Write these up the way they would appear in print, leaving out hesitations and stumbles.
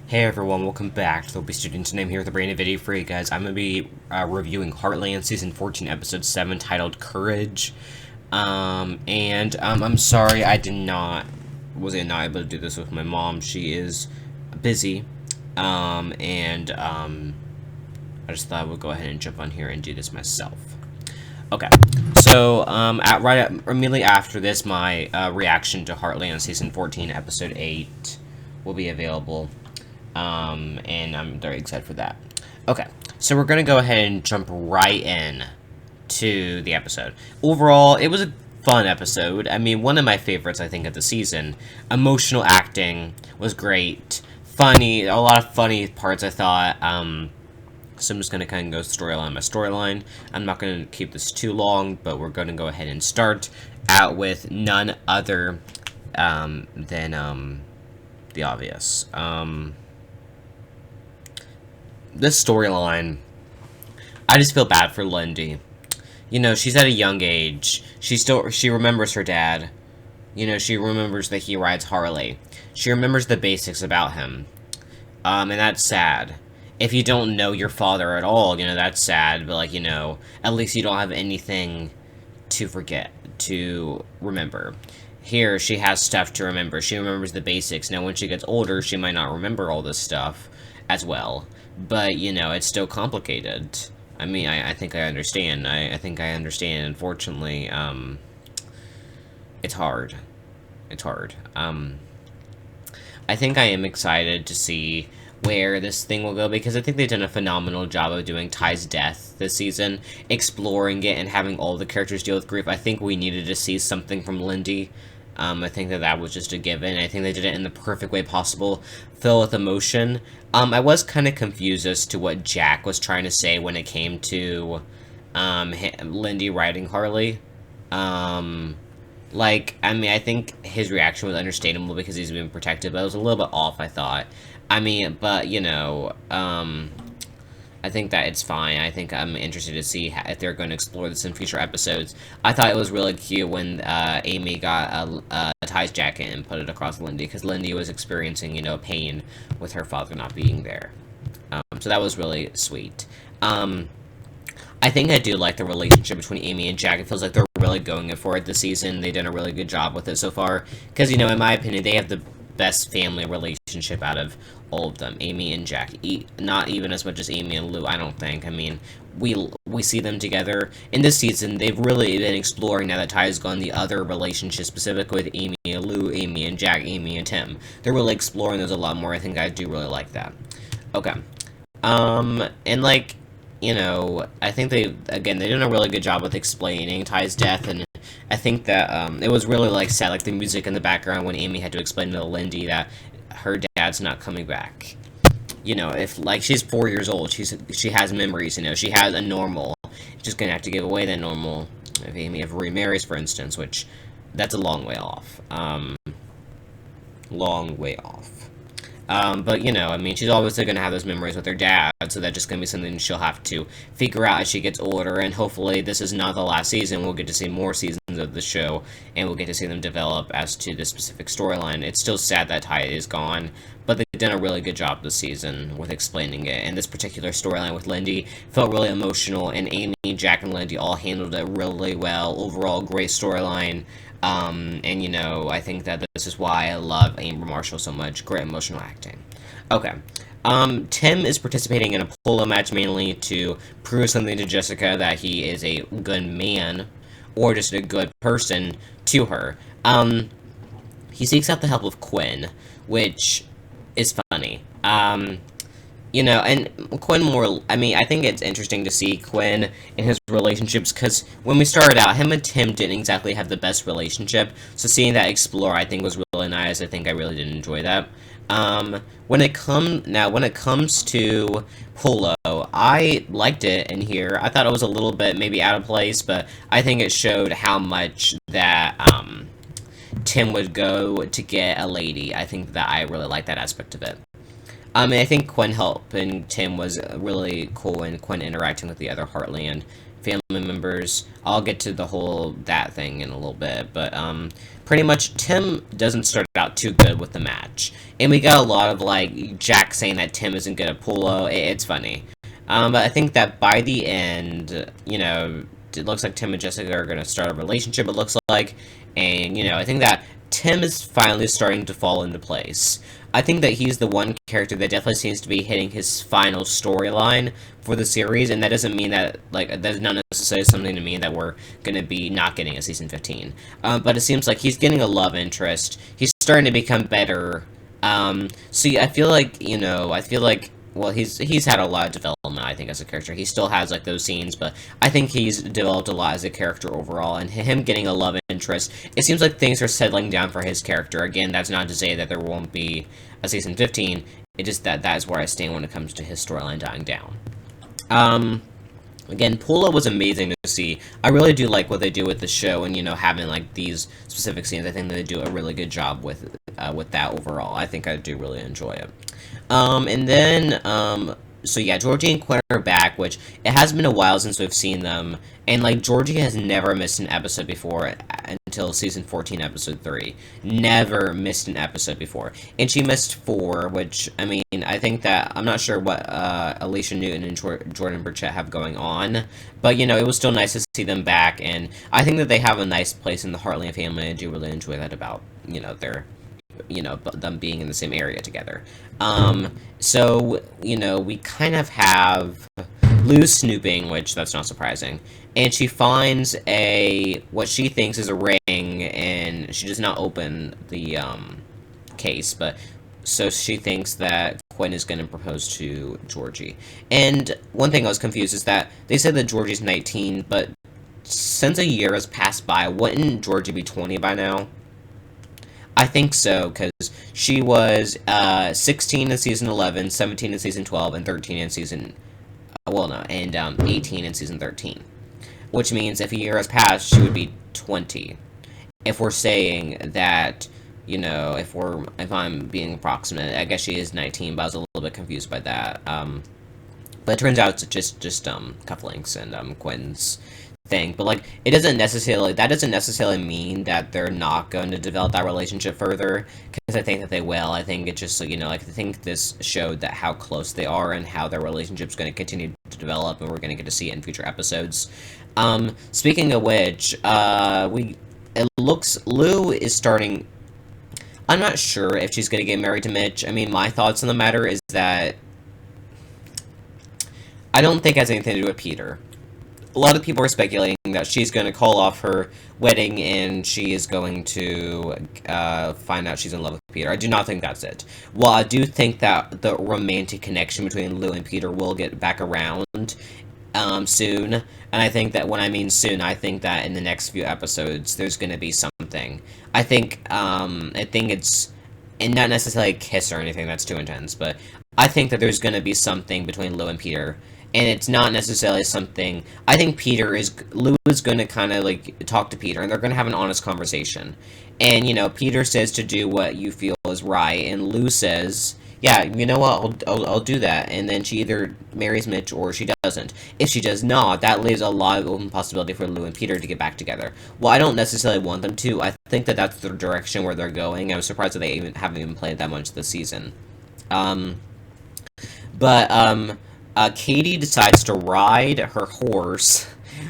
Hey everyone, welcome back to the Be Students, and I'm here with a brand new video for you guys. I'm going to be reviewing Heartland Season 14, Episode 7, titled Courage. I'm sorry I was not able to do this with my mom. She is busy, I just thought I would go ahead and jump on here and do this myself. Okay, so, immediately after this, my reaction to Heartland Season 14, Episode 8 will be available. And I'm very excited for that. Okay, so we're gonna go ahead and jump right in to the episode. Overall, it was a fun episode. I mean, one of my favorites, I think, of the season. Emotional acting was great. Funny, a lot of funny parts, I thought. So I'm just gonna kind of go storyline by storyline. I'm not gonna keep this too long, but we're gonna go ahead and start out with none other than the obvious. This storyline, I just feel bad for Lindy. You know, she's at a young age. She remembers her dad. You know, she remembers that he rides Harley. She remembers the basics about him. And that's sad. If you don't know your father at all, you know, that's sad. But, like, you know, at least you don't have anything to forget, to remember. Here, she has stuff to remember. She remembers the basics. Now, when she gets older, she might not remember all this stuff as well. But, you know, it's still complicated. I mean, I think I understand. I think I understand. Unfortunately, it's hard. It's hard. I think I am excited to see where this thing will go, because I think they've done a phenomenal job of doing Tys Death this season, exploring it and having all the characters deal with grief. I think we needed to see something from Lindy. I think that was just a given. I think they did it in the perfect way possible, filled with emotion. I was kind of confused as to what Jack was trying to say when it came to Lindy riding Harley. I mean, I think his reaction was understandable because he's being protected, but it was a little bit off, I thought. I mean, but, you know, I think that it's fine. I think I'm interested to see if they're going to explore this in future episodes. I thought it was really cute when Amy got a Ty's jacket and put it across Lindy, because Lindy was experiencing, you know, pain with her father not being there. So that was really sweet. I think I do like the relationship between Amy and Jack. It feels like they're really going for it this season. They've done a really good job with it so far. Because, you know, in my opinion, they have the best family relationship out of all of them. Amy and Jack. Not even as much as Amy and Lou, I don't think. I mean, we see them together. In this season, they've really been exploring, now that Ty's gone, the other relationships, specifically with Amy and Lou, Amy and Jack, Amy and Tim. They're really exploring those a lot more. I think I do really like that. Okay. And, like, you know, I think they did a really good job with explaining Ty's death, and I think that, it was really, like, sad, like, the music in the background when Amy had to explain to Lindy that her dad's not coming back. You know, if, like, she's 4 years old, she has memories, you know, she has a normal. She's just gonna have to give away that normal if Amy ever remarries, for instance, which, that's a long way off. Long way off. But, you know, I mean, she's obviously going to have those memories with her dad, so that's just going to be something she'll have to figure out as she gets older, and hopefully this is not the last season. We'll get to see more seasons of the show, and we'll get to see them develop as to this specific storyline. It's still sad that Ty is gone, but they've done a really good job this season with explaining it, and this particular storyline with Lindy felt really emotional, and Amy, Jack, and Lindy all handled it really well. Overall, great storyline. And, you know, I think that this is why I love Amber Marshall so much. Great emotional acting. Okay. Tim is participating in a polo match mainly to prove something to Jessica, that he is a good man, or just a good person to her. He seeks out the help of Quinn, which is funny. You know, and Quinn I mean, I think it's interesting to see Quinn and his relationships, because when we started out, him and Tim didn't exactly have the best relationship, so seeing that explore, I think, was really nice. I think I really did enjoy that. When it comes to Polo, I liked it in here. I thought it was a little bit maybe out of place, but I think it showed how much that, Tim would go to get a lady. I think that I really like that aspect of it. I think Quinn helping Tim was really cool, and Quinn interacting with the other Heartland family members. I'll get to the whole that thing in a little bit, but pretty much Tim doesn't start out too good with the match, and we got a lot of like Jack saying that Tim isn't good at polo. It's funny, but I think that by the end, it looks like Tim and Jessica are gonna start a relationship. It looks like, and I think that Tim is finally starting to fall into place. I think that he's the one character that definitely seems to be hitting his final storyline for the series, and that doesn't mean that, like, that's not necessarily something to mean that we're gonna be not getting a season 15. But it seems like he's getting a love interest. He's starting to become better. So yeah, I feel like, well, he's had a lot of development, I think, as a character. He still has, like, those scenes, but I think he's developed a lot as a character overall, and him getting a love interest, it seems like things are settling down for his character. Again, that's not to say that there won't be a season 15, it's just that is where I stand when it comes to his storyline dying down. Again, Pula was amazing to see. I really do like what they do with the show, and, having, like, these specific scenes. I think they do a really good job with that overall. I think I do really enjoy it. And then, so yeah, Georgie and Quinn are back, which it has been a while since we've seen them, and, like, Georgie has never missed an episode before until season 14, episode 3. Never missed an episode before. And she missed 4, which, I mean, I think that, I'm not sure what, Alicia Newton and Jordan Burchett have going on, but, it was still nice to see them back, and I think that they have a nice place in the Heartland family. I do really enjoy that about, their them being in the same area together. So, we kind of have Lou snooping, which that's not surprising, and she finds what she thinks is a ring, and she does not open the, case, but, so she thinks that Quinn is going to propose to Georgie. And one thing I was confused is that they said that Georgie's 19, but since a year has passed by, wouldn't Georgie be 20 by now? I think so, because she was 16 in season 11, 17 in season 12, and 13 in season... Well, no, and 18 in season 13. Which means if a year has passed, she would be 20. If we're saying that, if I'm being approximate, I guess she is 19, but I was a little bit confused by that. But it turns out it's just cufflinks and Quinn's thing, but like that doesn't necessarily mean that they're not going to develop that relationship further, because I think that they will. I think it just, I think this showed that how close they are and how their relationship's going to continue to develop, and we're going to get to see it in future episodes. Speaking of which, it looks Lou is starting. I'm not sure if she's going to get married to Mitch. I mean, my thoughts on the matter is that I don't think it has anything to do with Peter. A lot of people are speculating that she's going to call off her wedding and she is going to find out she's in love with Peter. I do not think that's it. While I do think that the romantic connection between Lou and Peter will get back around soon, and I think that when I mean soon, I think that in the next few episodes there's going to be something. I think it's, and not necessarily a kiss or anything, that's too intense, but I think that there's going to be something between Lou and Peter. And it's not necessarily something... I think Lou is going to kind of, like, talk to Peter, and they're going to have an honest conversation. And, Peter says to do what you feel is right, and Lou says, yeah, you know what, I'll do that. And then she either marries Mitch or she doesn't. If she does not, that leaves a lot of open possibility for Lou and Peter to get back together. Well, I don't necessarily want them to. I think that that's the direction where they're going. I was surprised that they haven't even played that much this season. Katie decides to ride her horse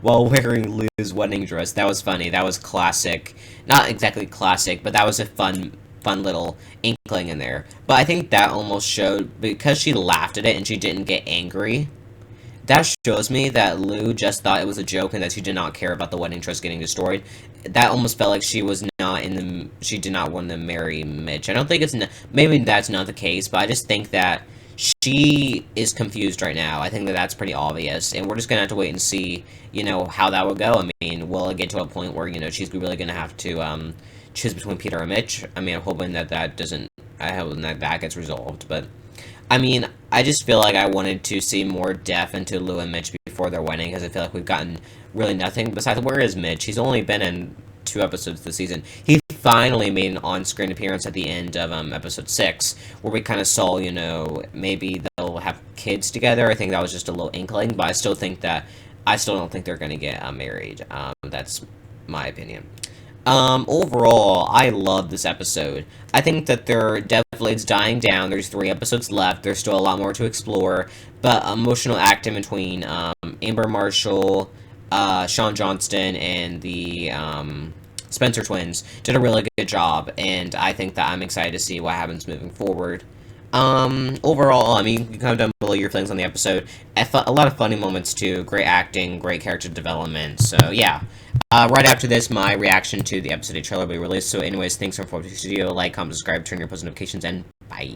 while wearing Lou's wedding dress. That was funny. That was classic. Not exactly classic, but that was a fun little inkling in there. But I think that almost showed, because she laughed at it and she didn't get angry, that shows me that Lou just thought it was a joke and that she did not care about the wedding dress getting destroyed. That almost felt like she was not she did not want to marry Mitch. I don't think maybe that's not the case, but I just think that she is confused right now. I think that that's pretty obvious, and we're just gonna have to wait and see, how that will go. I mean, will it get to a point where, she's really gonna have to, choose between Peter and Mitch? I mean, I'm hoping that I hope that gets resolved, but, I mean, I just feel like I wanted to see more depth into Lou and Mitch before their wedding, because I feel like we've gotten really nothing. Besides, where is Mitch? He's only been in 2 episodes this season. He finally made an on-screen appearance at the end of episode 6, where we kind of saw, maybe they'll have kids together. I think that was just a little inkling, but I still think that I still don't think they're gonna get married. That's my opinion. Overall, I love this episode. I think that they're definitely, it's dying down. There's 3 episodes left. There's still a lot more to explore, but emotional acting between Amber Marshall, Sean Johnston, and the Spencer twins did a really good job, and I think that I'm excited to see what happens moving forward. Overall, I mean, you can comment down below your feelings on the episode. A lot of funny moments too. Great acting, great character development. So yeah. Right after this, my reaction to the episode 8 trailer will be released. So anyways, thanks for watching this video. Like, comment, subscribe, turn your post notifications, and bye.